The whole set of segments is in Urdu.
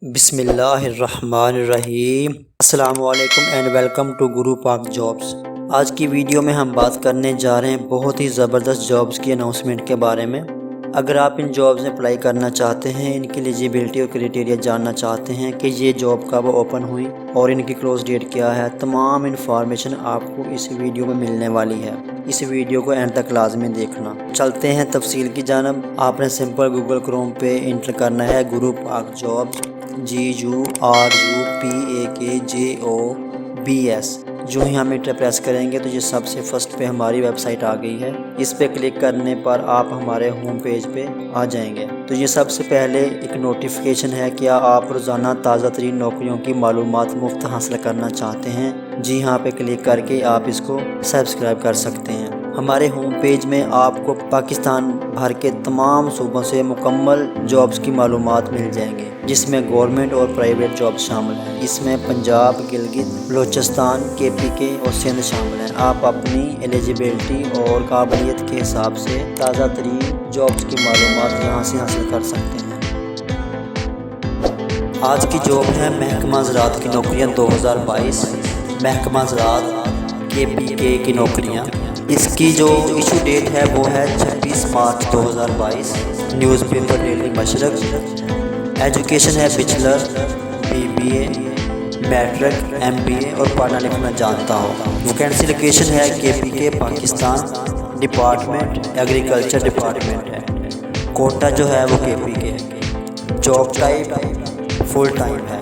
بسم اللہ الرحمن الرحیم۔ السلام علیکم اینڈ ویلکم ٹو گرو پاک جابس۔ آج کی ویڈیو میں ہم بات کرنے جا رہے ہیں بہت ہی زبردست جابس کی اناؤنسمنٹ کے بارے میں۔ اگر آپ ان جابس میں اپلائی کرنا چاہتے ہیں، ان کی ایلیجیبلٹی اور کرائٹیریا جاننا چاہتے ہیں کہ یہ جاب کب اوپن ہوئی اور ان کی کلوز ڈیٹ کیا ہے، تمام انفارمیشن آپ کو اس ویڈیو میں ملنے والی ہے۔ اس ویڈیو کو اینڈ تک لازمی دیکھنا۔ چلتے ہیں تفصیل کی جانب۔ آپ نے سمپل گوگل کروم پہ انٹر کرنا ہے گرو پاک جابس، GURUPAKJOBS۔ جو ہی ہم انٹر پریس کریں گے تو یہ سب سے فرسٹ پہ ہماری ویب سائٹ آ گئی ہے۔ اس پہ کلک کرنے پر آپ ہمارے ہوم پیج پہ آ جائیں گے۔ تو یہ سب سے پہلے ایک نوٹیفیکیشن ہے، کیا آپ روزانہ تازہ ترین نوکریوں کی معلومات مفت حاصل کرنا چاہتے ہیں؟ جی ہاں پہ کلک کر کے آپ اس کو سبسکرائب کر سکتے ہیں۔ ہمارے ہوم پیج میں آپ کو پاکستان بھر کے تمام صوبوں سے مکمل جابس کی معلومات مل جائیں گے، جس میں گورنمنٹ اور پرائیویٹ جابس شامل ہیں۔ اس میں پنجاب، گلگت، بلوچستان، KPK اور سندھ شامل ہیں۔ آپ اپنی ایلیجیبلٹی اور قابلیت کے حساب سے تازہ ترین جابس کی معلومات یہاں سے حاصل کر سکتے ہیں۔ آج کی جاب ہے محکمہ زراعت کی نوکریاں 2022، محکمہ زراعت KPK کی نوکریاں۔ اس کی جو ایشو ڈیٹ ہے وہ ہے 26 مارچ 2022۔ News paper daily Mashriq. Education ہے بیچلر، BBA، میٹرک، MBA اور پڑھنا لکھنا جانتا ہو۔ ویکینسی لوکیشن ہے KPK Pakistan, department agriculture department ہے۔ کوٹا جو ہے وہ KPK۔ Job type full time ہے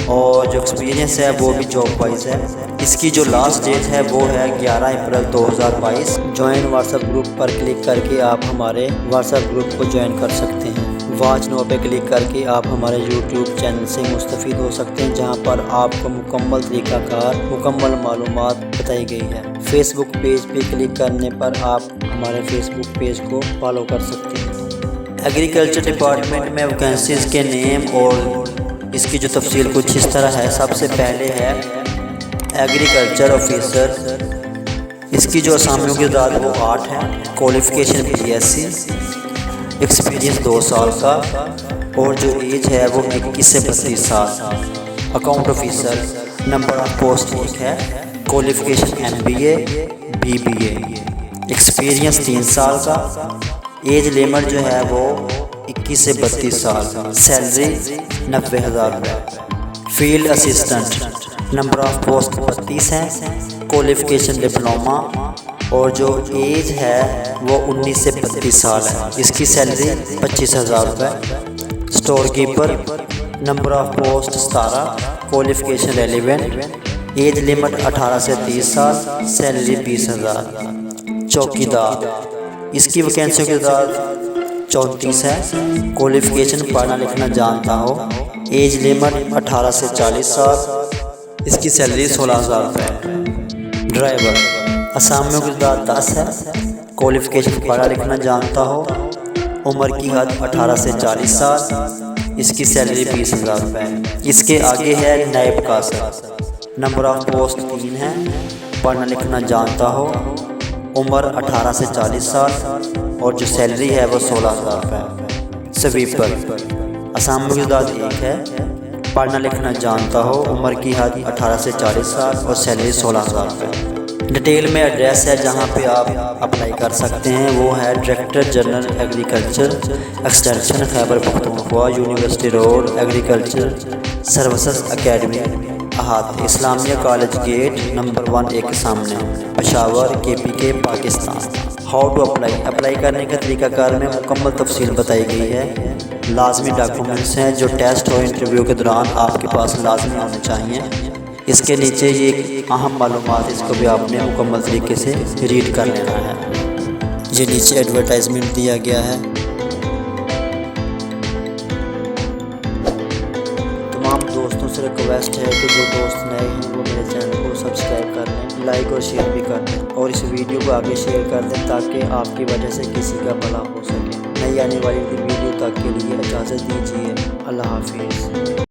اور جو ایکسپیرینس ہے وہ بھی جاب وائز ہے۔ اس کی جو لاسٹ ڈیٹ ہے وہ ہے 11 April 2022۔ Join WhatsApp group پر کلک کر کے آپ ہمارے واٹس ایپ گروپ کو جوائن کر سکتے ہیں۔ واچ نو پہ کلک کر کے آپ ہمارے YouTube چینل سے مستفید ہو سکتے ہیں، جہاں پر آپ کو مکمل طریقہ کار مکمل معلومات بتائی گئی ہے۔ فیس بک پیج پہ کلک کرنے پر آپ ہمارے فیس بک پیج کو فالو کر سکتے ہیں۔ ایگریکلچر ڈپارٹمنٹ میں ویکینسیز کے نیم اور اس کی جو تفصیل کچھ اس طرح ہے۔ سب سے پہلے ہے ایگریکلچر آفیسر۔ اس کی جو اسامیوں کی تعداد وہ 8 ہے۔ کوالیفیکیشن BSc، ایکسپیرینس 2 سال کا اور جو ایج ہے وہ 21 سے 32 سال۔ Account officer, number of post 1 ہے۔ کوالیفیکیشن MBA BBA، ایکسپیرینس 3 سال کا۔ ایج لیمٹ جو ہے وہ 21 سے 32 سال۔ سیلری 90,000 روپے۔ Field assistant, number of post 32 ہے۔ کوالیفیکیشن ڈپلوما اور جو ایج ہے وہ 19 سے 32 سال ہے۔ اس کی سیلری 25,000 روپے۔ Store keeper, number of post 17، qualification relevant, age limit 18 سے 30 سال، سیلری 20,000۔ چوکیدار، اس کی ویکینسیوں کی تعداد 34 ہے۔ کوالیفیکیشن پڑھنا لکھنا جانتا ہو، ایج لمٹ 18 سے 40 سال، اس کی سیلری 16,000 روپے۔ ڈرائیور، اسامیوں کی تعداد 10 ہے۔ کوالیفیکیشن پڑھنا لکھنا جانتا ہو، عمر کی حد 18 سے 40 سال، اس کی سیلری 20,000 روپے۔ اس کے آگے ہے نائب قاصد، نمبر آف پوسٹ 3 ہے۔ پڑھنا لکھنا جانتا ہو، عمر 18 سے 40 سال اور جو سیلری ہے وہ 16,000 روپے۔ سویپر، اسامیوں کی تعداد 1 ہے۔ پڑھنا لکھنا جانتا ہو، عمر کی حد 18 سے 40 سال اور سیلری 16,000 روپے۔ ڈیٹیل میں ایڈریس ہے جہاں پہ آپ اپلائی کر سکتے ہیں، وہ ہے director general agriculture extension, Khyber Pakhtunkhwa, university road, agriculture services academy, احاطہ اسلامیہ کالج گیٹ نمبر 1 کے سامنے، Peshawar, KPK Pakistan. How to apply کرنے کا طریقہ کار میں مکمل تفصیل بتائی گئی ہے۔ لازمی ڈاکومنٹس ہیں جو ٹیسٹ اور انٹرویو کے دوران آپ کے پاس لازمی ہونے چاہیے۔ اس کے نیچے یہ اہم معلومات، اس کو بھی آپ نے مکمل طریقے سے ریڈ کر لینا ہے۔ یہ نیچے ایڈورٹائزمنٹ دیا گیا ہے۔ تمام دوستوں سے ریکویسٹ ہے کہ جو دوست نئے ہیں وہ میرے چینل کو سبسکرائب کر لیں، لائک اور شیئر بھی کر دیں اور اس ویڈیو کو آگے شیئر کر دیں تاکہ آپ کی وجہ سے کسی کا بھلا ہو سکے۔ نئی آنے والی ویڈیو تک کے لیے اجازت دیجیے۔ اللہ حافظ۔